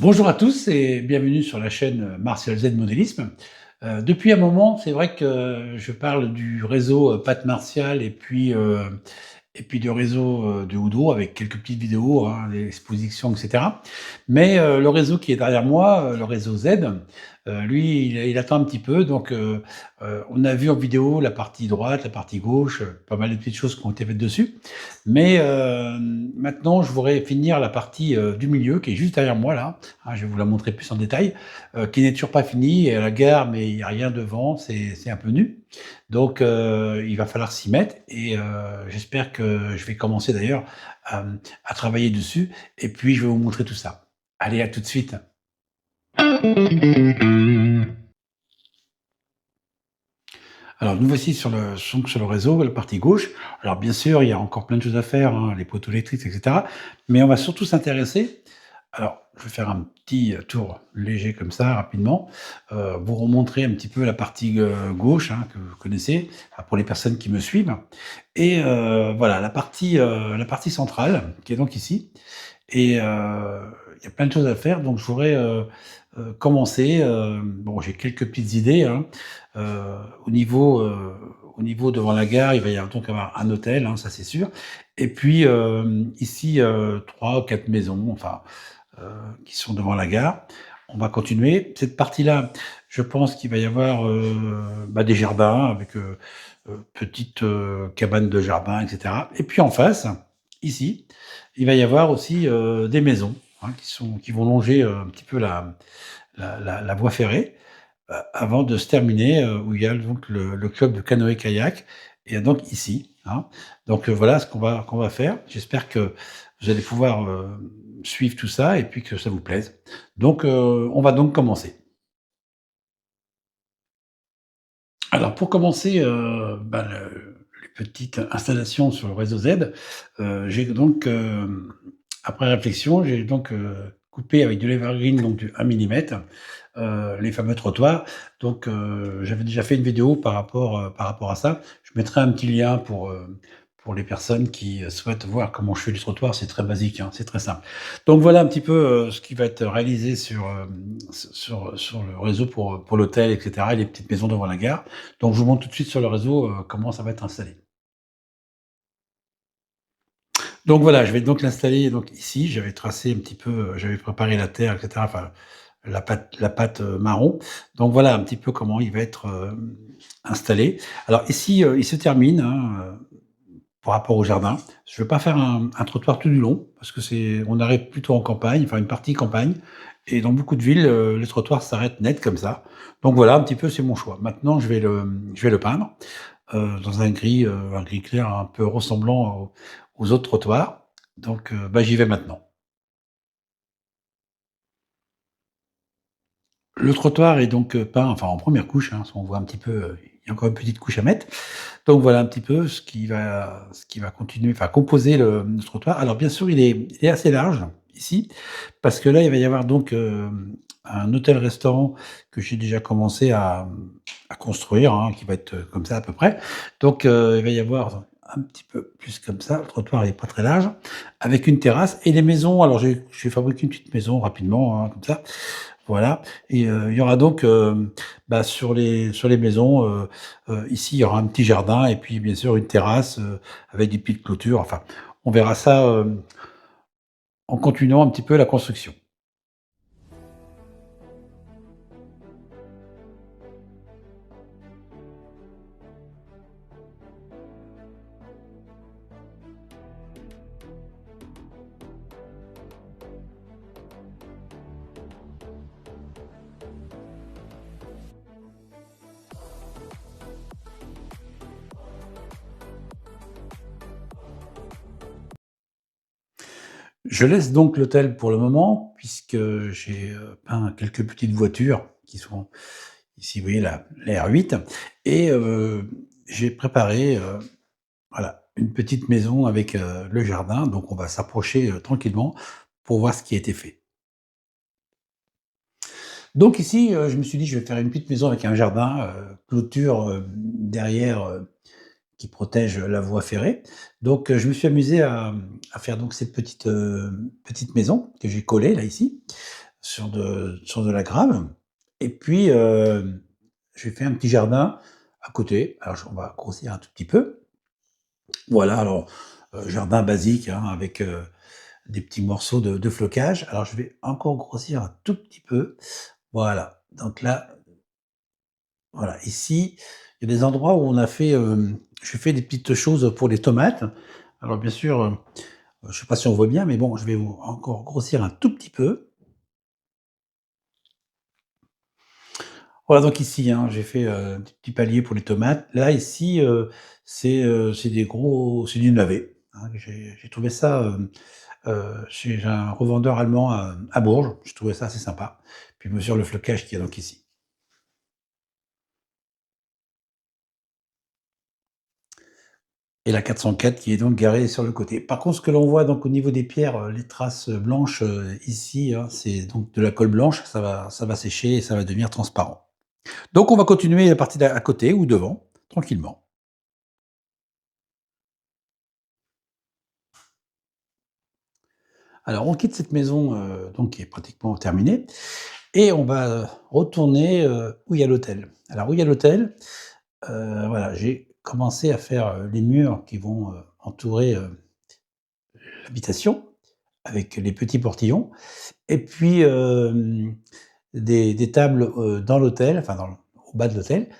Bonjour à tous et bienvenue sur la chaîne Martial Z Modélisme. Depuis un moment, c'est vrai que je parle du réseau Pat Martial et puis du réseau de Udo avec quelques petites vidéos, hein, des expositions, etc. Mais le réseau qui est derrière moi, le réseau Z, lui, il attend un petit peu. Donc, on a vu en vidéo la partie droite, la partie gauche, pas mal de petites choses qui ont été faites dessus. Mais maintenant, je voudrais finir la partie du milieu qui est juste derrière moi là. Hein, je vais vous la montrer plus en détail, qui n'est toujours pas finie. Et à la gare, mais il n'y a rien devant, c'est un peu nu. Donc, il va falloir s'y mettre et j'espère que je vais commencer d'ailleurs à travailler dessus et puis je vais vous montrer tout ça. Allez, à tout de suite. Alors, nous voici sur le réseau, la partie gauche. Alors, bien sûr, il y a encore plein de choses à faire, hein, les poteaux électriques, etc. Mais on va surtout s'intéresser. Alors, je vais faire un petit tour léger comme ça, rapidement, vous remontrer un petit peu la partie gauche, hein, que vous connaissez, enfin, pour les personnes qui me suivent. Et voilà, la partie centrale, qui est donc ici. Et il y a plein de choses à faire, donc je voudrais commencer. Bon, j'ai quelques petites idées, hein. Euh, au niveau, euh, au niveau devant la gare, il va y avoir donc avoir un hôtel, hein, ça c'est sûr. Et puis ici, 3 ou 4 maisons, enfin, qui sont devant la gare. On va continuer. Cette partie-là, je pense qu'il va y avoir des jardins avec petites cabanes de jardin, etc. Et puis en face, ici, il va y avoir aussi des maisons, hein, qui vont longer un petit peu la voie ferrée avant de se terminer où il y a donc le club de canoë-kayak et donc ici, hein. Donc voilà ce qu'on va faire. J'espère que vous allez pouvoir suivre tout ça et puis que ça vous plaise. Donc on va donc commencer. Alors pour commencer, les petites installations sur le réseau Z, j'ai donc, après réflexion, j'ai donc coupé avec de l'evergreen, donc du 1 millimètre, les fameux trottoirs. Donc j'avais déjà fait une vidéo par rapport à ça. Je mettrai un petit lien pour les personnes qui souhaitent voir comment je fais du trottoir. C'est très basique, hein, c'est très simple. Donc voilà un petit peu ce qui va être réalisé sur le réseau pour l'hôtel, etc., et les petites maisons devant la gare. Donc je vous montre tout de suite sur le réseau comment ça va être installé. Donc voilà, je vais donc l'installer donc ici. J'avais tracé un petit peu, j'avais préparé la terre, etc. Enfin, la pâte marron. Donc voilà un petit peu comment il va être installé. Alors ici, il se termine, hein, par rapport au jardin. Je ne vais pas faire un trottoir tout du long parce que on arrive plutôt en campagne, enfin une partie campagne. Et dans beaucoup de villes, les trottoirs s'arrêtent net comme ça. Donc voilà, un petit peu, c'est mon choix. Maintenant, je vais le peindre dans un gris clair un peu ressemblant aux autres trottoirs. Donc, j'y vais maintenant. Le trottoir est donc peint, enfin en première couche, hein, on voit un petit peu, il y a encore une petite couche à mettre. Donc voilà un petit peu ce qui va continuer, enfin composer le trottoir. Alors bien sûr, il est assez large ici, parce que là, il va y avoir donc un hôtel-restaurant que j'ai déjà commencé à construire, hein, qui va être comme ça à peu près. Donc il va y avoir un petit peu plus comme ça. Le trottoir n'est pas très large, avec une terrasse et les maisons. Alors j'ai fabriqué une petite maison rapidement, hein, comme ça. Voilà. Et il y aura donc sur les maisons, ici, il y aura un petit jardin et puis bien sûr une terrasse avec des petites clôtures. Enfin, on verra ça en continuant un petit peu la construction. Je laisse donc l'hôtel pour le moment puisque j'ai peint quelques petites voitures qui sont ici, vous voyez la R8 et j'ai préparé voilà, une petite maison avec le jardin. Donc on va s'approcher tranquillement pour voir ce qui a été fait. Donc ici, je me suis dit: «Je vais faire une petite maison avec un jardin, clôture, derrière, qui protège la voie ferrée». Donc je me suis amusé à faire donc cette petite maison que j'ai collée là, ici. sur de la grave. Et puis, j'ai fait un petit jardin à côté. Alors, on va grossir un tout petit peu. Voilà, alors, jardin basique, hein, avec des petits morceaux de flocage. Alors, je vais encore grossir un tout petit peu. Voilà. Donc là, voilà, ici, il y a des endroits où on a fait, j'ai fait des petites choses pour les tomates. Alors, bien sûr, je ne sais pas si on voit bien, mais bon, je vais encore grossir un tout petit peu. Voilà, donc ici, hein, j'ai fait, des petits paliers pour les tomates. Là, ici, c'est des gros c'est du navet, hein. J'ai trouvé ça, chez un revendeur allemand à Bourges. Je trouvais ça assez sympa. Puis bien sûr le flocage qu'il y a donc ici. Et la 404 qui est donc garée sur le côté. Par contre, ce que l'on voit donc au niveau des pierres, les traces blanches, ici, hein, c'est donc de la colle blanche. Ça va sécher et ça va devenir transparent. Donc on va continuer la partie d'à côté ou devant, tranquillement. Alors on quitte cette maison, donc qui est pratiquement terminée et on va, retourner, où il y a l'hôtel. Alors où il y a l'hôtel, voilà, j'ai commencé à faire, les murs qui vont, entourer, l'habitation avec les petits portillons et puis, des tables, dans l'hôtel, enfin au bas de l'hôtel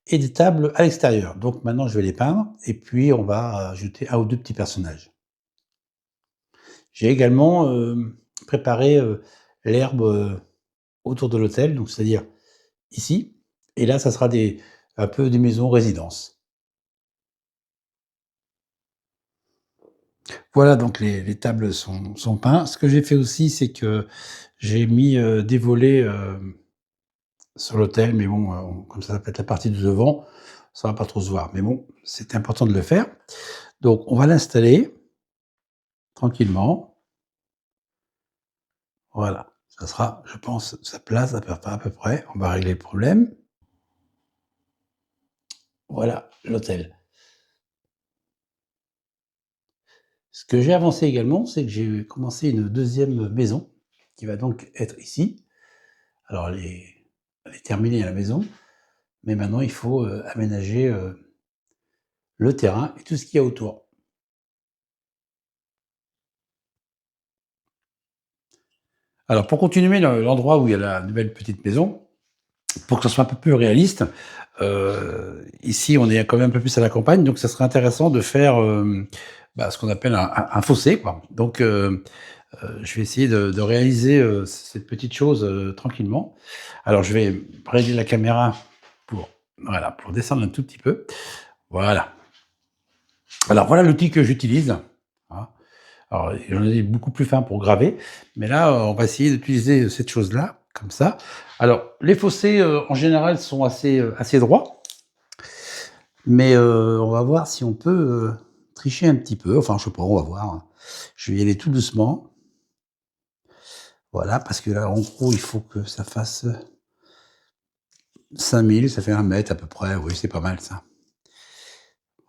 et des tables à l'extérieur. Donc maintenant je vais les peindre et puis on va ajouter un ou 2 petits personnages. J'ai également, préparé, l'herbe, autour de l'hôtel, donc c'est-à-dire ici et là ça sera des un peu des maisons résidences. Voilà, donc les tables sont peints. Ce que j'ai fait aussi, c'est que j'ai mis, des volets, sur l'autel, mais bon, comme ça va être la partie de devant, ça va pas trop se voir. Mais bon, c'était important de le faire. Donc on va l'installer tranquillement. Voilà, ça sera, je pense, sa place à peu près. On va régler le problème. Voilà l'hôtel. Ce que j'ai avancé également, c'est que j'ai commencé une deuxième maison qui va donc être ici. Alors elle est terminée à la maison, mais maintenant il faut, aménager, le terrain et tout ce qu'il y a autour. Alors pour continuer l'endroit où il y a la nouvelle petite maison, pour que ça soit un peu plus réaliste, ici on est quand même un peu plus à la campagne, donc ça serait intéressant de faire, ce qu'on appelle un fossé, quoi. Donc je vais essayer de réaliser, cette petite chose, tranquillement. Alors je vais régler la caméra pour voilà, pour descendre un tout petit peu. Voilà. Alors voilà l'outil que j'utilise, hein. Alors j'en ai beaucoup plus fin pour graver, mais là, on va essayer d'utiliser cette chose-là, comme ça. Alors les fossés, en général sont assez droits, mais on va voir si on peut, tricher un petit peu. Enfin je sais pas, on va voir, hein. Je vais y aller tout doucement. Voilà, parce que là, en gros, il faut que ça fasse 5 000, ça fait 1 mètre à peu près. Oui, c'est pas mal ça.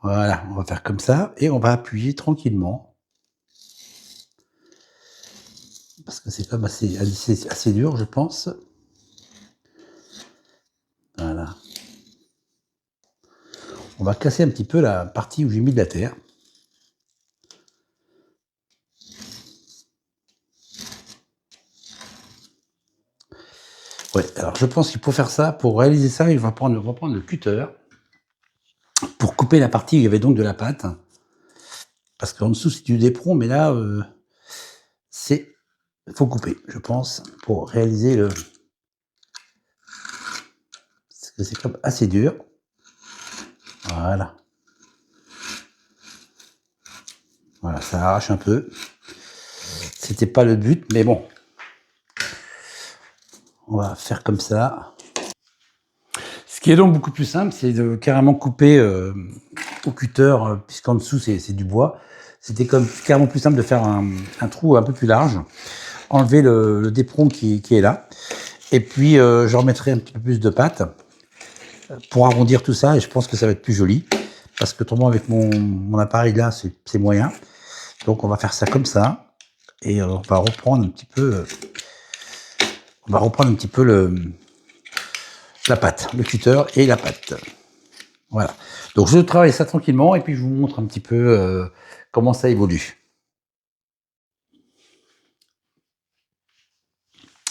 Voilà, on va faire comme ça et on va appuyer tranquillement parce que c'est quand même assez dur, je pense. Voilà. On va casser un petit peu la partie où j'ai mis de la terre. Ouais, alors je pense qu'il faut faire ça. Pour réaliser ça, on va prendre le cutter pour couper la partie où il y avait donc de la pâte. Parce qu'en dessous, c'est du d'éperon, mais là, c'est faut couper, je pense, pour réaliser le parce que c'est comme assez dur. Voilà. Voilà, ça arrache un peu. C'était pas le but, mais bon, on va faire comme ça. Ce qui est donc beaucoup plus simple, c'est de carrément couper au cutter, puisqu'en dessous c'est du bois. C'était comme carrément plus simple de faire un trou un peu plus large, enlever le d'éperon qui est là, et puis je remettrai un petit peu plus de pâte pour arrondir tout ça, et je pense que ça va être plus joli, parce que autrement avec mon appareil là, c'est moyen. Donc on va faire ça comme ça, et on va reprendre un petit peu on va reprendre un petit peu la pâte, le cutter et la pâte. Voilà. Donc je travaille ça tranquillement et puis je vous montre un petit peu comment ça évolue.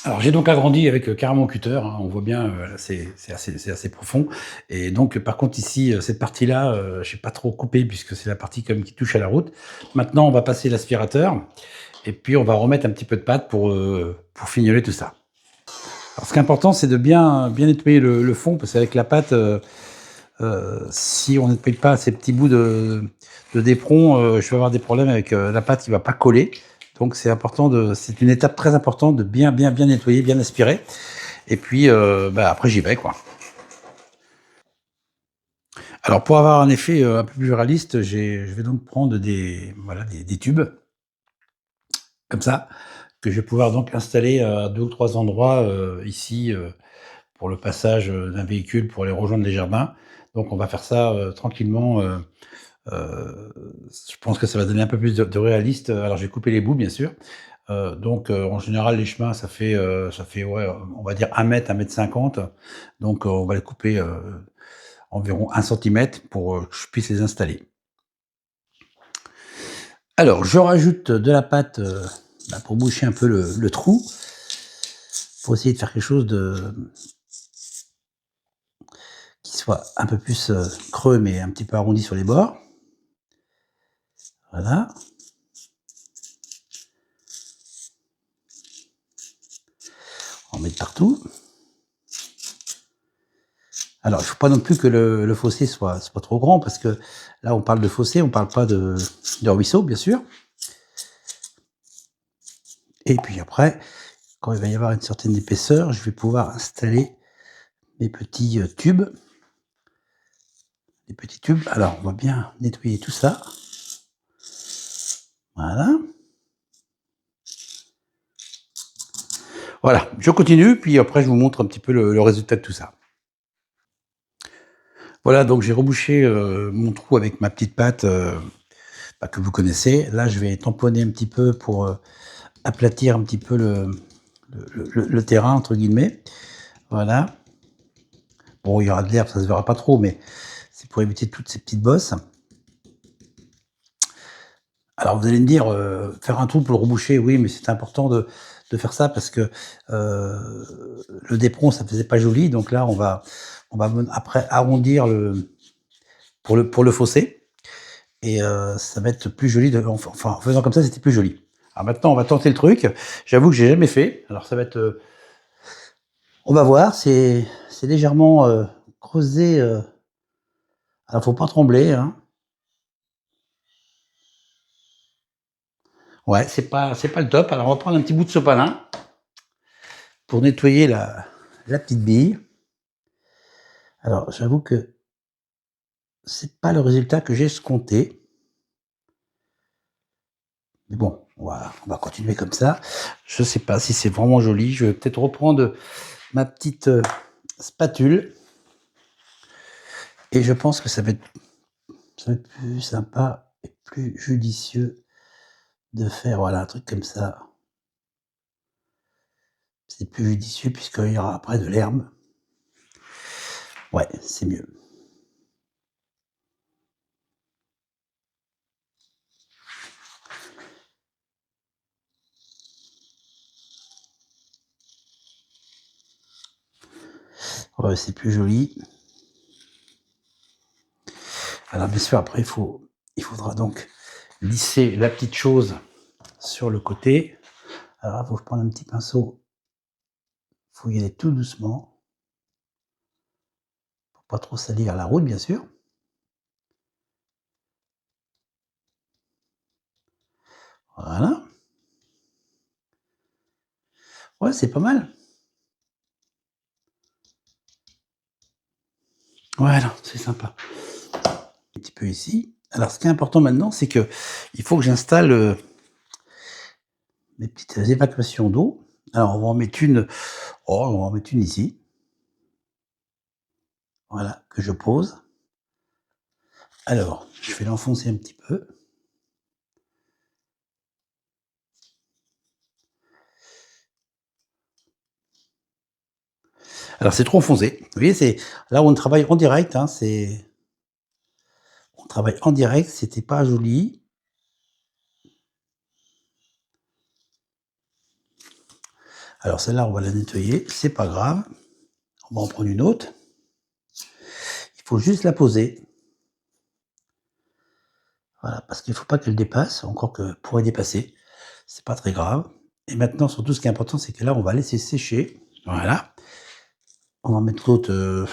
Alors j'ai donc agrandi avec carrément cutter, hein, on voit bien, c'est assez profond. Et donc par contre ici, cette partie-là, j'ai pas trop coupé puisque c'est la partie quand même qui touche à la route. Maintenant on va passer l'aspirateur et puis on va remettre un petit peu de pâte pour fignoler tout ça. Alors ce qui est important, c'est de bien nettoyer le fond parce qu'avec la pâte, si on nettoie pas ces petits bouts de d'éperon, je vais avoir des problèmes avec la pâte qui va pas coller. Donc c'est important c'est une étape très importante de bien nettoyer, bien aspirer. Et puis bah, après j'y vais quoi. Alors pour avoir un effet un peu plus réaliste, je vais donc prendre voilà, des tubes comme ça que je vais pouvoir donc installer à 2 ou 3 endroits ici pour le passage d'un véhicule pour aller rejoindre les jardins. Donc on va faire ça tranquillement. Je pense que ça va donner un peu plus de réaliste. Alors j'ai coupé les bouts bien sûr. Donc en général les chemins ça fait ouais, on va dire 1 mètre, 1 mètre 50. Donc on va les couper environ 1 centimètre pour que je puisse les installer. Alors je rajoute de la pâte bah, pour boucher un peu le trou. Pour essayer de faire quelque chose qui soit un peu plus creux mais un petit peu arrondi sur les bords. Voilà. On met partout. Alors, il ne faut pas non plus que le fossé soit trop grand, parce que là, on parle de fossé, on ne parle pas de ruisseau, bien sûr. Et puis après, quand il va y avoir une certaine épaisseur, je vais pouvoir installer mes petits tubes. Les petits tubes. Alors, on va bien nettoyer tout ça. Voilà. Voilà, je continue, puis après, je vous montre un petit peu le résultat de tout ça. Voilà, donc j'ai rebouché mon trou avec ma petite pâte bah, que vous connaissez. Là, je vais tamponner un petit peu pour aplatir un petit peu le terrain, entre guillemets. Voilà. Bon, il y aura de l'herbe, ça se verra pas trop, mais c'est pour éviter toutes ces petites bosses. Alors vous allez me dire, faire un trou pour le reboucher, oui, mais c'est important de faire ça parce que le d'éperon, ça faisait pas joli. Donc là, on va après arrondir pour le fossé et ça va être plus joli. Enfin, en faisant comme ça, c'était plus joli. Alors maintenant, on va tenter le truc. J'avoue que j'ai jamais fait. Alors ça va être, on va voir. C'est légèrement creusé. Alors faut pas trembler, hein. Ouais, c'est pas le top. Alors on va prendre un petit bout de sopalin pour nettoyer la petite bille. Alors j'avoue que c'est pas le résultat que j'ai escompté. Mais bon, on va continuer comme ça. Je sais pas si c'est vraiment joli. Je vais peut-être reprendre ma petite spatule. Et je pense que ça va être plus sympa et plus judicieux de faire voilà, un truc comme ça. C'est plus judicieux puisqu'il y aura après de l'herbe. Ouais, c'est mieux. Ouais, c'est plus joli. Alors bien sûr, après, il faudra donc lisser la petite chose sur le côté. Alors il faut prendre un petit pinceau, il faut y aller tout doucement, pour pas trop salir la route, bien sûr. Voilà. Ouais, c'est pas mal. Voilà, c'est sympa. Un petit peu ici. Alors ce qui est important maintenant, c'est que il faut que j'installe mes petites évacuations d'eau. Alors on va en mettre une, oh, on va en mettre une ici. Voilà, que je pose. Alors, je vais l'enfoncer un petit peu. Alors c'est trop foncé. Vous voyez, c'est là on travaille en direct, hein, c'est on travaille en direct, c'était pas joli. Alors celle-là, on va la nettoyer, c'est pas grave. On va en prendre une autre. Il faut juste la poser. Voilà, parce qu'il faut pas qu'elle dépasse, encore que pourrait dépasser, c'est pas très grave. Et maintenant, surtout, ce qui est important, c'est que là, on va laisser sécher. Voilà. On va mettre l'autre,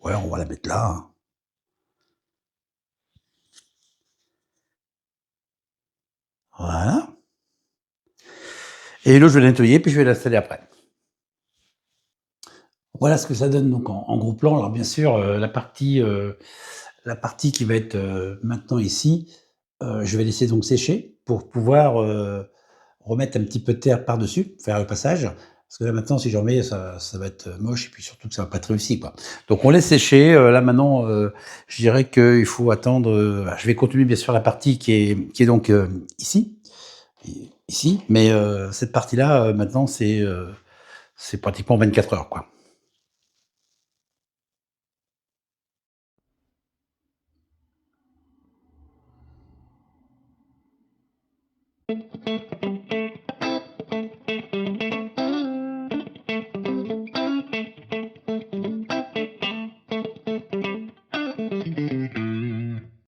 ouais, on va la mettre là, hein. Voilà. Et l'autre, je vais la nettoyer, puis je vais l'installer après. Voilà ce que ça donne donc en gros plan. Alors bien sûr, la partie qui va être, maintenant ici, je vais laisser donc sécher pour pouvoir, remettre un petit peu de terre par-dessus, faire le passage. Parce que là maintenant si j'en mets ça va être moche et puis surtout que ça va pas être réussi, quoi. Donc on laisse sécher, là maintenant, je dirais qu'il faut attendre, je vais continuer bien sûr la partie qui est donc, ici, ici, mais cette partie-là, maintenant c'est pratiquement 24 heures, quoi.